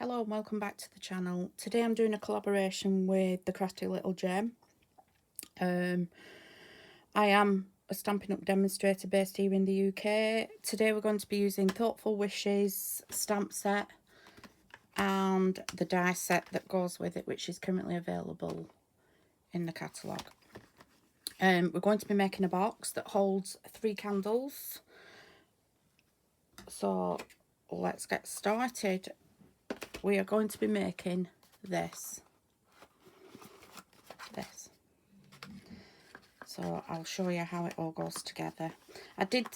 Hello and welcome back to the channel. Today I'm doing a collaboration with the Crafty Little Gem. I am a Stampin' Up demonstrator based here in the UK. Today we're going to be using Thoughtful Wishes stamp set and the die set that goes with it, which is currently available in the catalogue. We're going to be making a box that holds 3 candles. So let's get started. We are going to be making this. So I'll show you how it all goes together. I did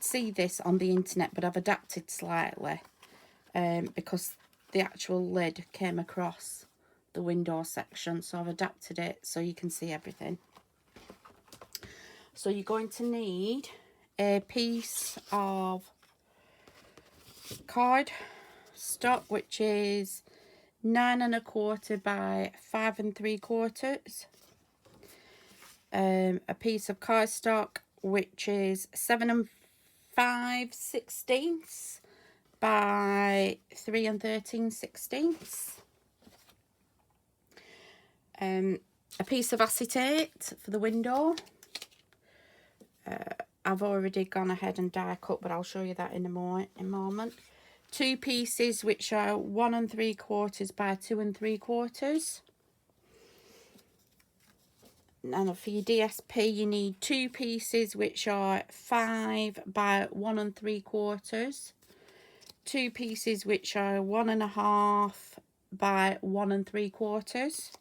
see this on the internet, but I've adapted slightly because the actual lid came across the window section, so I've adapted it so you can see everything. So you're going to need a piece of card stock, which is 9 1/4 by 5 3/4. A piece of cardstock which is 7 5/16 by 3 13/16. A piece of acetate for the window. I've already gone ahead and die cut, but I'll show you that in a moment. 2 pieces which are 1 3/4 by 2 3/4. And for your DSP you need 2 pieces which are 5 by 1 3/4. 2 pieces which are 1 1/2 by 1 3/4.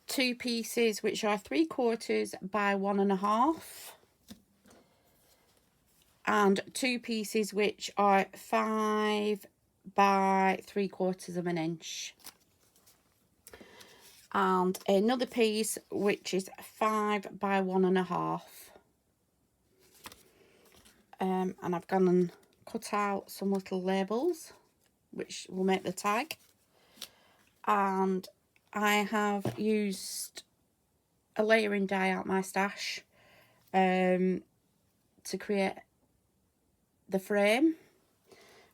2 pieces which are 3/4 by 1 1/2. And 2 pieces which are 5 by 3/4 inch. And another piece which is 5 by 1 1/2. And I've gone and cut out some little labels which will make the tag. And I have used a layering die out my stash to create the frame,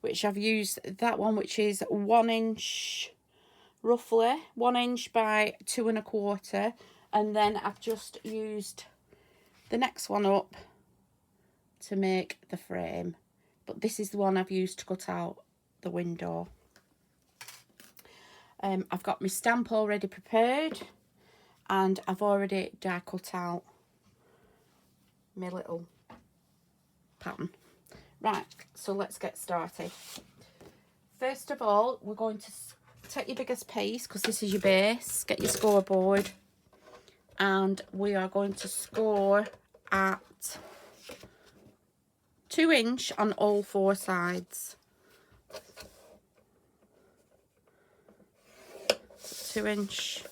which I've used that one, which is 1 inch, roughly 1 inch by 2 1/4, and then I've just used the next one up to make the frame, but this is the one I've used to cut out the window. I've got my stamp already prepared, and I've already die cut out my little pattern. Right, so let's get started. First of all, we're going to take your biggest piece, because this is your base, get your scoreboard, and we are going to score at 2 inch on all 4 sides. 2 inch,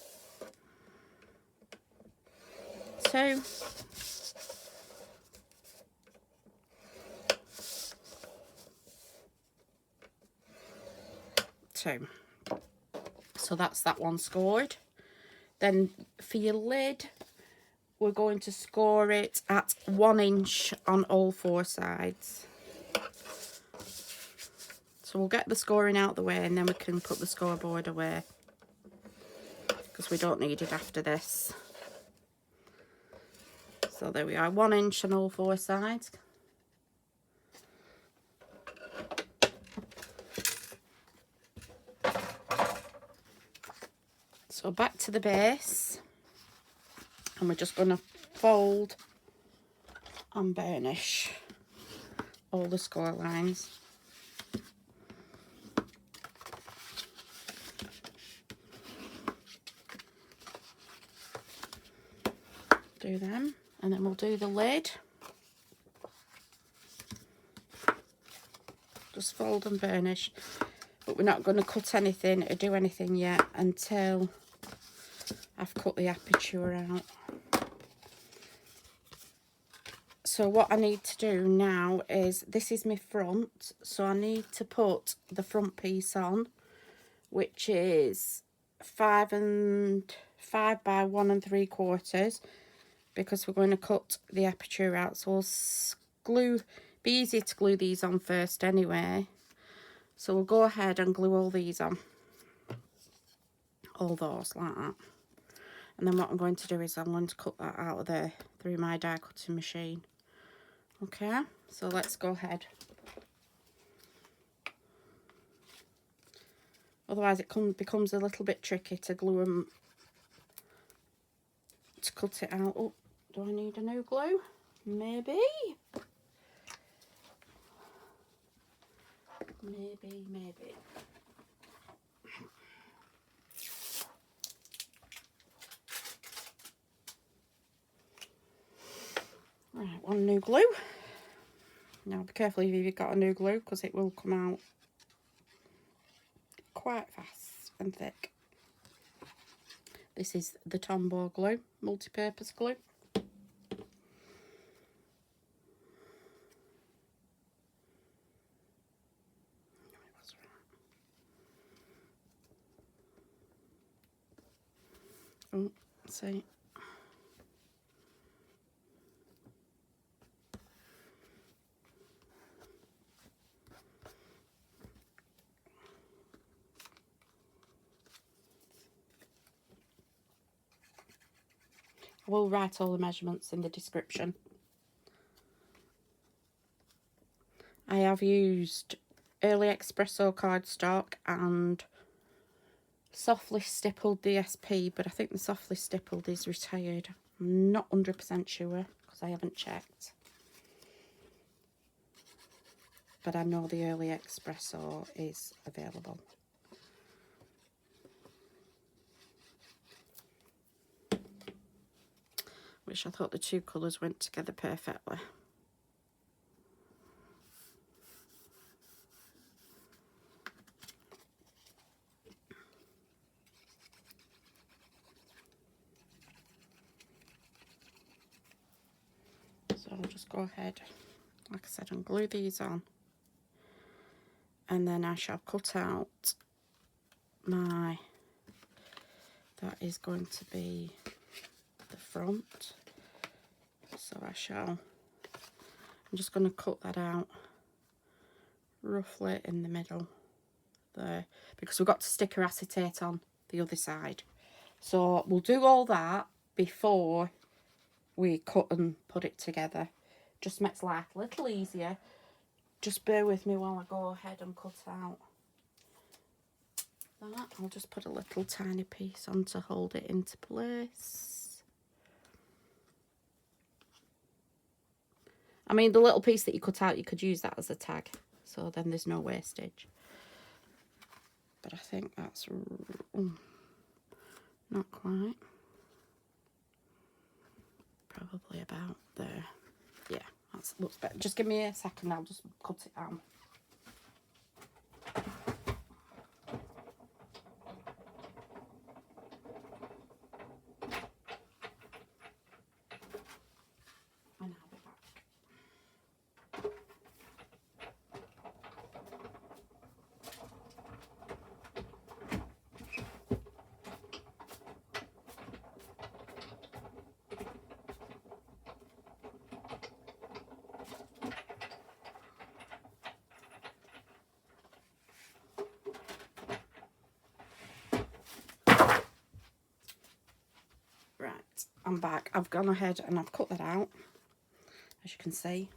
2, 2. So that's that one scored. Then for your lid, we're going to score it at 1 inch on all 4 sides. So we'll get the scoring out the way, and then we can put the scoreboard away, because we don't need it after this. So there we are, 1 inch on all 4 sides. So back to the base, and we're just going to fold and burnish all the score lines. Do them, and then we'll do the lid. Just fold and burnish, but we're not going to cut anything or do anything yet until I've cut the aperture out. So what I need to do now is, this is my front, so I need to put the front piece on, which is 5 by 1 3/4, because we're going to cut the aperture out. So we'll glue Be easier to glue these on first anyway. So we'll go ahead and glue all these on. All those like that. And then what I'm going to do is I'm going to cut that out of there through my die cutting machine. Okay, so let's go ahead. Otherwise it becomes a little bit tricky to glue them, to cut it out. Oh, do I need a new glue? Maybe. Maybe. Right, one new glue. Now be careful if you've got a new glue because it will come out quite fast and thick. This is the Tombow glue, multi-purpose glue. Oh, see. I will write all the measurements in the description. I have used Early Espresso cardstock and softly stippled DSP, but I think the softly stippled is retired. I'm not 100% sure because I haven't checked. But I know the Early Espresso is available. Which I thought the two colours went together perfectly. So I'll just go ahead, like I said, and glue these on. And then I shall cut out my, that is going to be the front. So I'm just going to cut that out roughly in the middle there, because we've got to stick our acetate on the other side. So we'll do all that before we cut and put it together. Just makes life a little easier. Just bear with me while I go ahead and cut out that. I'll just put a little tiny piece on to hold it into place. I mean, the little piece that you cut out, you could use that as a tag, so then there's no wastage. But I think that's not quite. Probably about there. Yeah, that looks better. Just give me a second, I'll just cut it out. And I'll be back. Right, I'm back. I've gone ahead and I've cut that out, as you can see.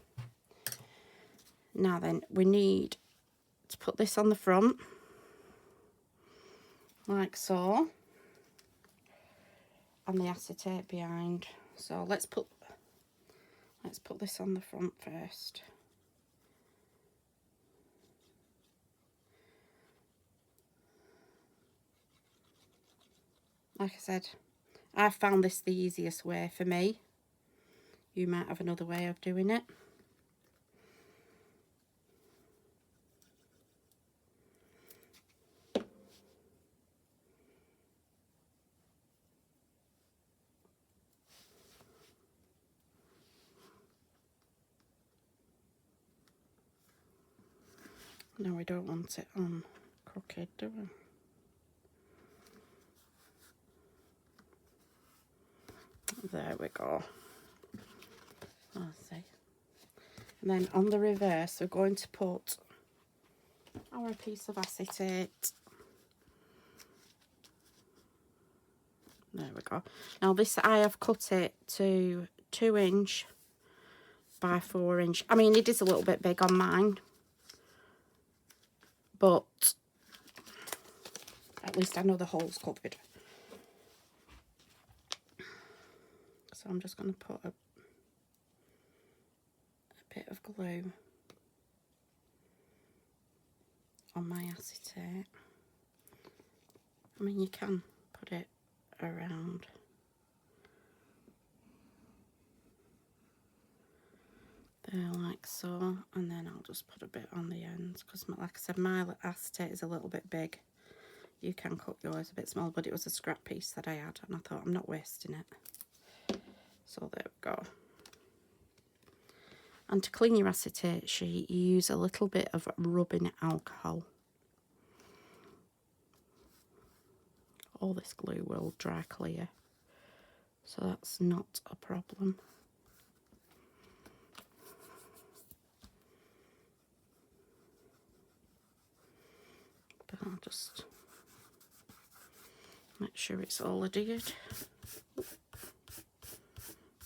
Now then, we need to put this on the front, like so, and the acetate behind. So let's put this on the front first. Like I said, I found this the easiest way for me. You might have another way of doing it. No, we don't want it on crooked, do we? There we go. Let's see. And then on the reverse, we're going to put our piece of acetate. There we go. Now this, I have cut it to 2 inch by 4 inch. I mean, it is a little bit big on mine, but at least I know the hole's covered. So I'm just going to put a bit of glue on my acetate. I mean, you can put it around there like so, and then I'll just put a bit on the ends because, like I said, my acetate is a little bit big. You can cut yours a bit small, but it was a scrap piece that I had, and I thought I'm not wasting it. So there we go. And to clean your acetate sheet, you use a little bit of rubbing alcohol. All this glue will dry clear, so that's not a problem. But I'll just make sure it's all adhered.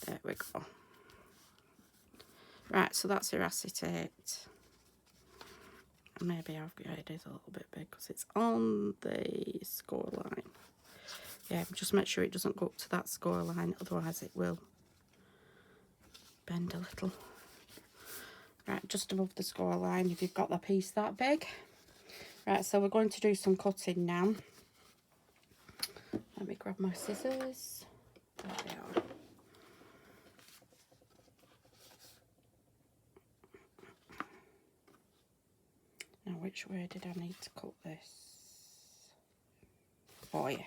There we go. Right, so that's your acetate. Maybe I've got it a little bit big because it's on the score line. Yeah, just make sure it doesn't go up to that score line, otherwise it will bend a little. Right, just above the score line if you've got the piece that big. Right, so we're going to do some cutting now. Let me grab my scissors. There they are. Now, which way did I need to cut this? Oh, yeah.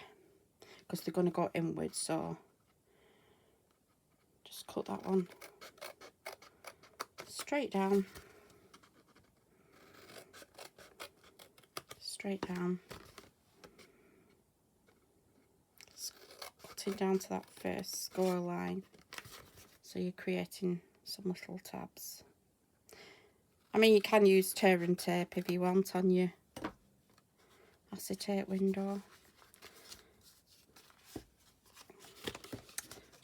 Because they're going to go inwards, so just cut that one straight down. Straight down. Just cutting down to that first score line. So you're creating some little tabs. I mean, you can use tear and tape if you want on your acetate window. Do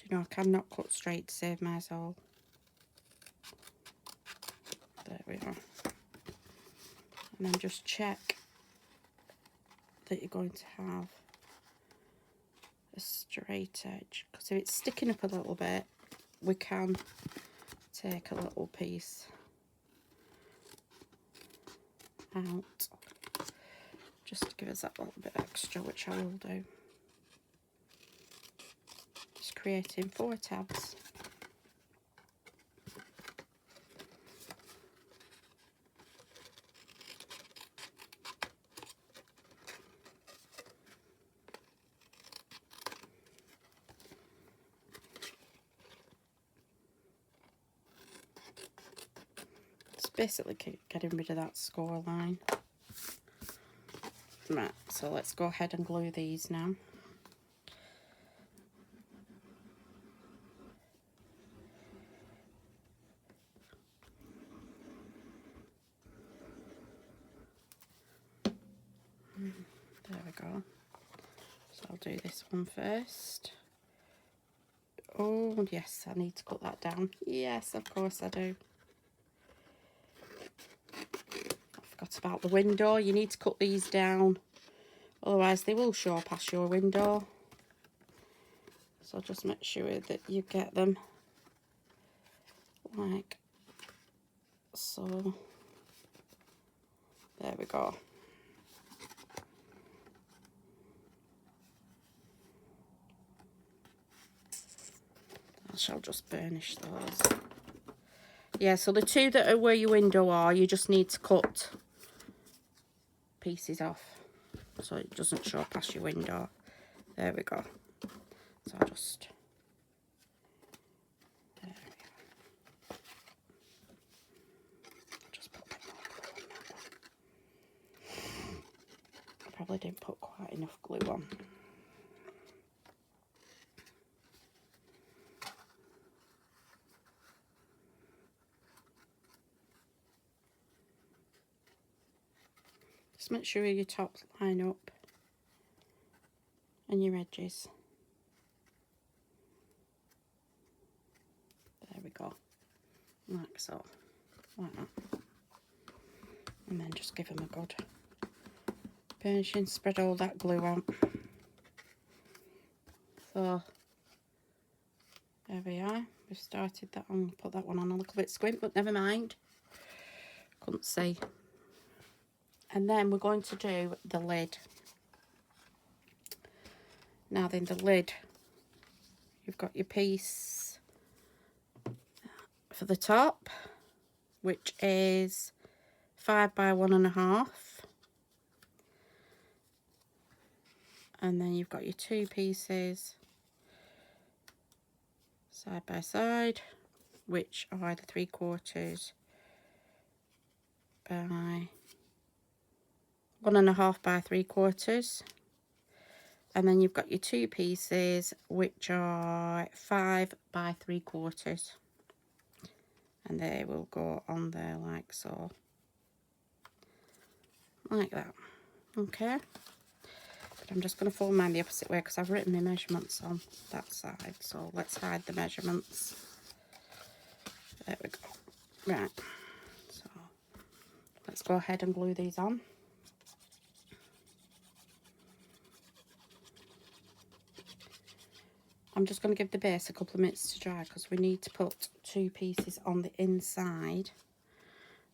you know, I cannot cut straight to save my soul. There we are. And then just check that you're going to have a straight edge. Because if it's sticking up a little bit, we can take a little piece out just to give us that little bit extra, which I will do. Just creating 4 tabs. Just basically getting rid of that score line. Right, so let's go ahead and glue these now. There we go. So I'll do this one first. Oh, yes, I need to cut that down. Yes, of course I do. I forgot about the window. You need to cut these down, otherwise they will show past your window. So just make sure that you get them like so. There we go. I shall just burnish those. Yeah, so the 2 that are where your window are, you just need to cut pieces off so it doesn't show past your window. There we go. So I'll just... There we go. Just put a bit more glue on that one. I probably didn't put quite enough glue on. Just make sure your tops line up and your edges. There we go, like so, like that. And then just give them a good finishing, spread all that glue out. So there we are, we've started that on, put that one on a little bit squint, but never mind, couldn't see. And then we're going to do the lid. Now then, the lid, you've got your piece for the top, which is 5 by 1.5, and then you've got your 2 pieces side by side, which are either 3/4 by 1.5 by 3/4, and then you've got your 2 pieces which are 5 by 3/4, and they will go on there like so, like that. Okay, but I'm just going to fold mine the opposite way because I've written my measurements on that side, so let's hide the measurements. There we go. Right, so let's go ahead and glue these on. I'm just going to give the base a couple of minutes to dry because we need to put 2 pieces on the inside,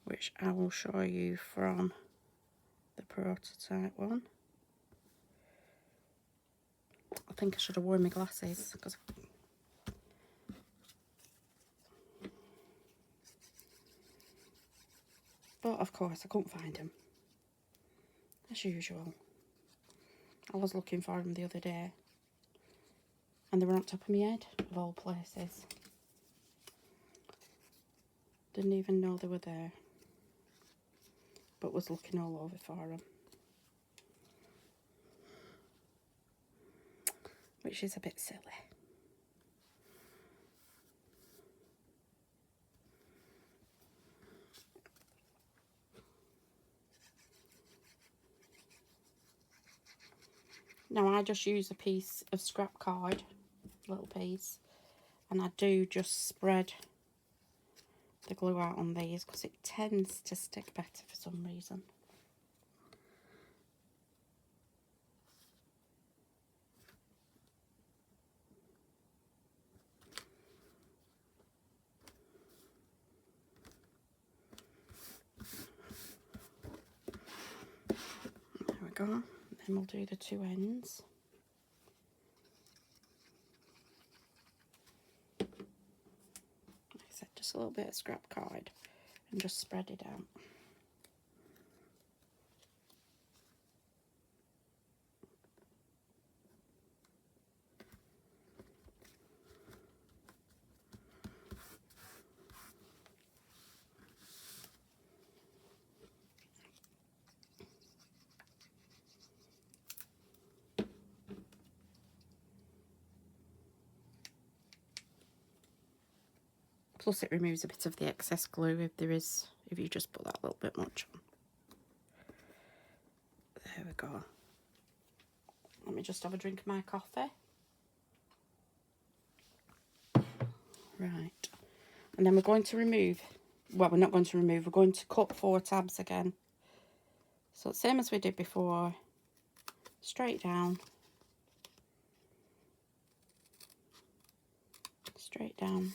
which I will show you from the prototype one. I think I should have worn my glasses because but of course I couldn't find them as usual. I was looking for them the other day and they were on top of my head, of all places. Didn't even know they were there, but was looking all over for them, which is a bit silly. Now I just use a piece of scrap card, little piece, and I do just spread the glue out on these because it tends to stick better for some reason. There we go. Then we'll do the 2 ends. Like I said, just a little bit of scrap card and just spread it out. Plus it removes a bit of the excess glue if there is, if you just put that little bit much on. There we go. Let me just have a drink of my coffee. Right. And then we're going to remove, well, we're not going to remove, we're going to cut 4 tabs again. So same as we did before, straight down, straight down.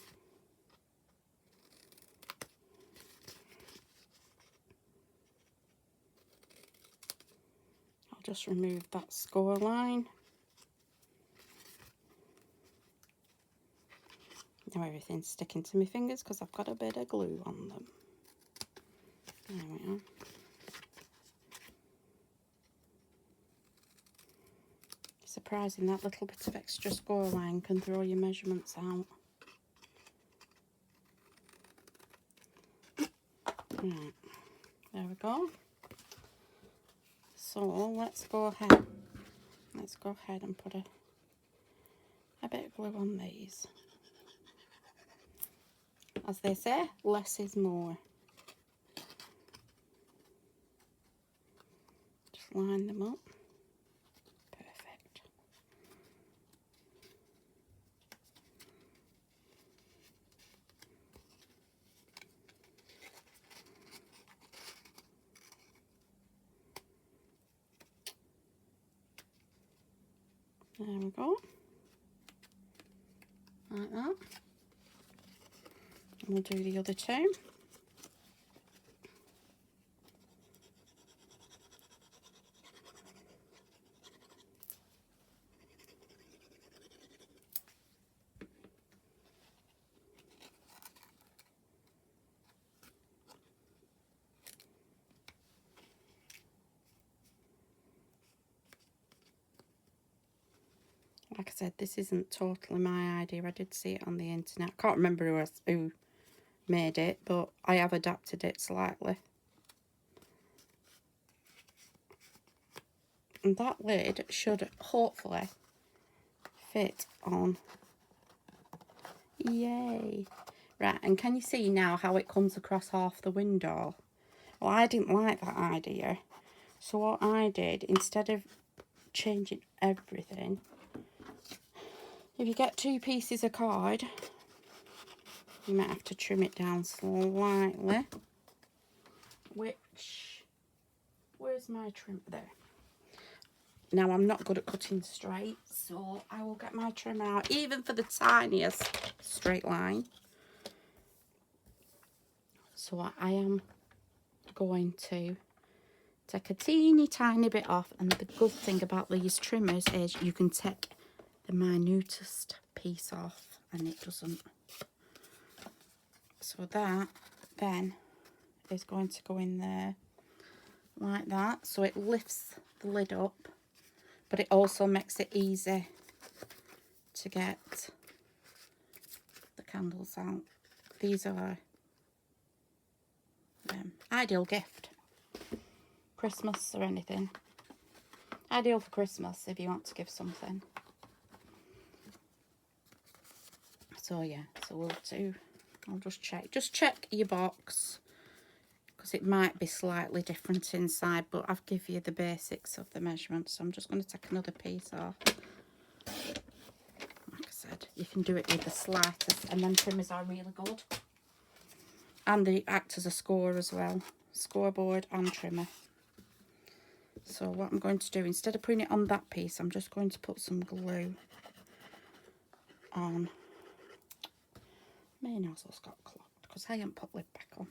I'll just remove that score line. Now everything's sticking to my fingers because I've got a bit of glue on them. There we are. Surprising, that little bit of extra score line can throw your measurements out. Right, there we go. So let's go ahead and put a bit of glue on these. As they say, less is more. just line them up. Perfect. There we go. Like that. And we'll do the other two. Like I said, this isn't totally my idea. I did see it on the internet. I can't remember who made it, but I have adapted it slightly. And that lid should hopefully fit on. Yay! Right, and can you see now how it comes across half the window? Well, I didn't like that idea. So what I did, instead of changing everything, if you get 2 pieces of card, you might have to trim it down slightly. Where's my trim? There. Now, I'm not good at cutting straight, so I will get my trimmer out, even for the tiniest straight line. So I am going to take a teeny tiny bit off, and the good thing about these trimmers is you can take the minutest piece off and it doesn't. So that then is going to go in there like that, so it lifts the lid up, but it also makes it easy to get the candles out. These are ideal gift, Christmas or anything. Ideal for Christmas if you want to give something. So yeah, so we'll do, I'll just check your box, because it might be slightly different inside, but I've give you the basics of the measurements. So I'm just going to take another piece off. Like I said, you can do it with the slightest, and then trimmers are really good. And they act as a score as well. Scoreboard and trimmer. So what I'm going to do, instead of putting it on that piece, I'm just going to put some glue on. My nozzle's got clogged because I haven't put lid back on.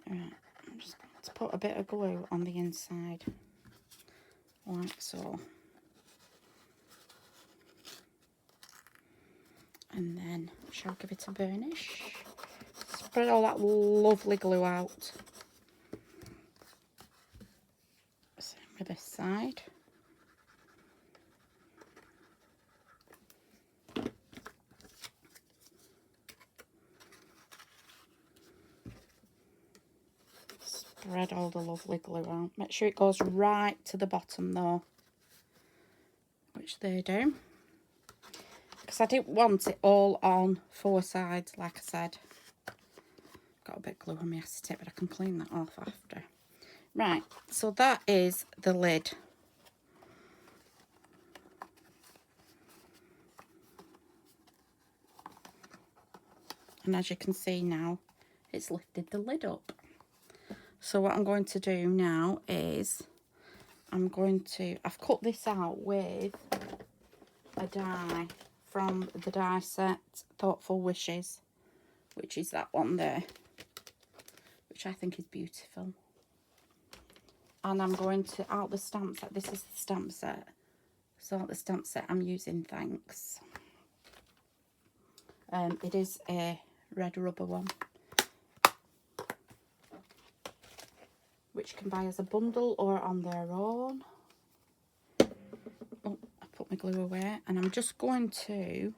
Alright, I'm just going to put a bit of glue on the inside, like so. And then shall give it a burnish. Spread all that lovely glue out. Same with this side. Spread all the lovely glue out. Make sure it goes right to the bottom though, which they do. Because I didn't want it all on 4 sides, like I said. Got a bit of glue on my acetate, but I can clean that off after. Right, so that is the lid. And as you can see now, it's lifted the lid up. So what I'm going to do now is, I've cut this out with a die from the die set Thoughtful Wishes, which is that one there, which I think is beautiful. And I'm going to, out the stamp set, this is the stamp set, so out the stamp set I'm using Thanks. It is a red rubber one, which you can buy as a bundle or on their own. Oh, I put my glue away, and I'm just going to,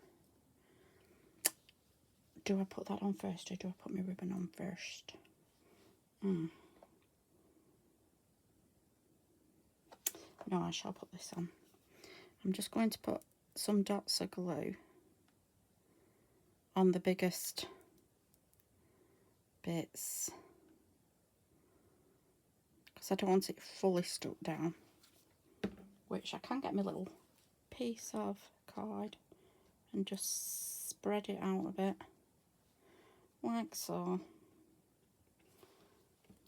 do I put that on first or do I put my ribbon on first? No, I shall put this on. I'm just going to put some dots of glue on the biggest bits, because I don't want it fully stuck down, which I can get my little piece of card and just spread it out a bit like so,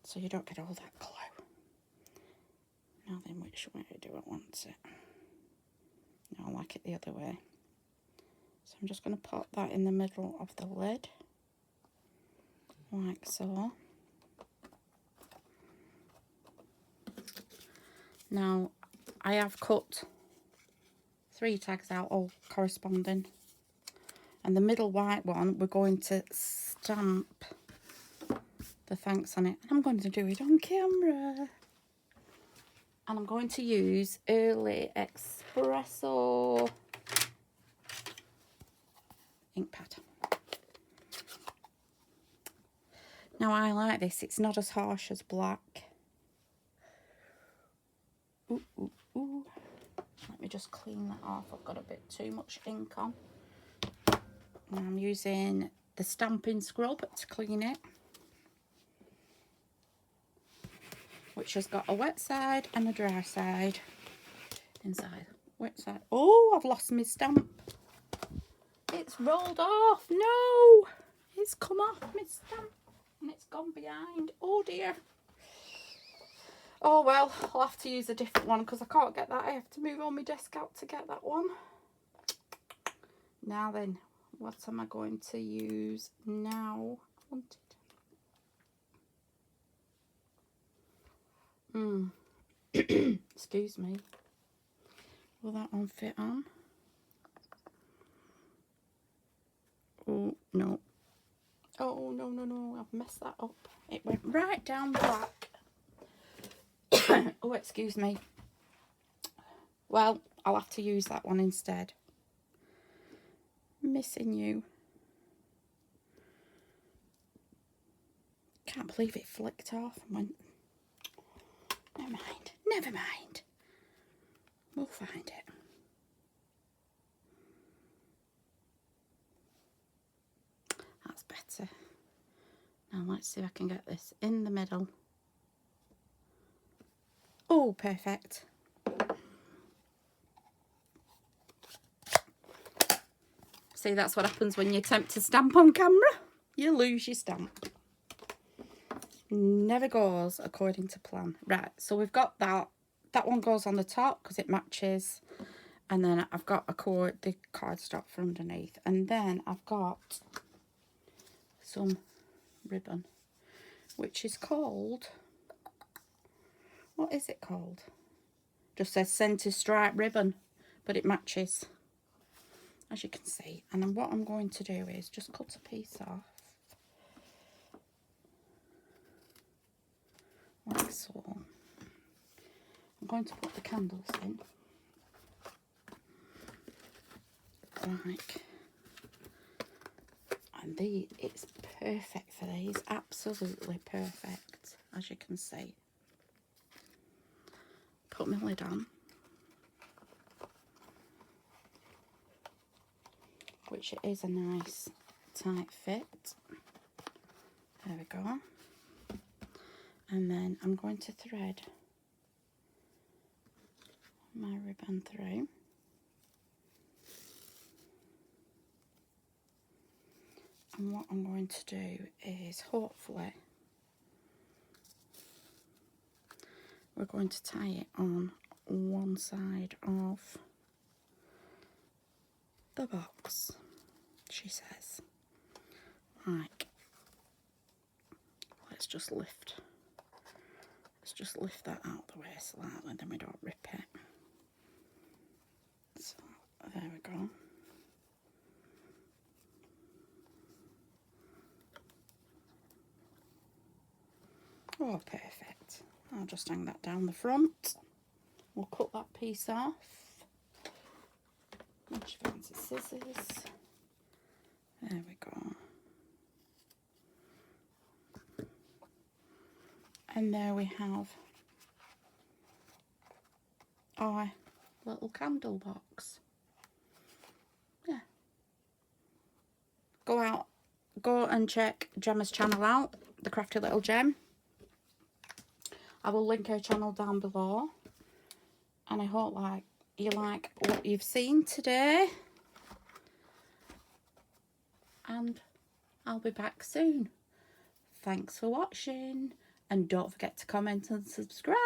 so you don't get all that glue. Now then, which way do I want it? No, I like it the other way. So I'm just going to pop that in the middle of the lid like so. Now I have cut 3 tags out, all corresponding, and the middle white one we're going to stamp the thanks on it, and I'm going to do it on camera, and I'm going to use Early Espresso ink pad. Now I like this, it's not as harsh as black. Ooh, ooh, ooh. Let me just clean that off, I've got a bit too much ink on. And I'm using the stamping scrub to clean it, which has got a wet side and a dry side inside. Wet side. Oh, I've lost my stamp. It's rolled off. No, it's come off my stamp and it's gone behind. Oh dear. Oh well, I'll have to use a different one because I can't get that. I have to move all my desk out to get that one. Now then, what am I going to use now? Excuse me. Will that one fit on? Oh no. Oh no, no, no, I've messed that up. It went right down black. Oh, excuse me. Well, I'll have to use that one instead. Missing you. Can't believe it flicked off and went. Never mind, never mind. We'll find it. That's better. Now let's see if I can get this in the middle. Oh, perfect. See, that's what happens when you attempt to stamp on camera. You lose your stamp. Never goes according to plan. Right, so we've got that. That one goes on the top because it matches. And then I've got the cardstock for underneath. And then I've got some ribbon, which is called, what is it called? Just says centre stripe ribbon, but it matches, as you can see. And then what I'm going to do is just cut a piece off, like so. I'm going to put the candles in, like, and it's perfect for these, absolutely perfect, as you can see. Put my lid on, which it is a nice tight fit. There we go. And then I'm going to thread my ribbon through. And what I'm going to do is, hopefully, we're going to tie it on one side of the box, she says. Like, let's just lift that out of the way slightly, then we don't rip it. So, there we go. Oh, perfect. I'll just hang that down the front. We'll cut that piece off. Much fancy scissors. There we go. And there we have our little candle box. Yeah. Go and check Gemma's channel out, The Crafty Little Gem. I will link her channel down below. And I hope you like what you've seen today. And I'll be back soon. Thanks for watching. And don't forget to comment and subscribe.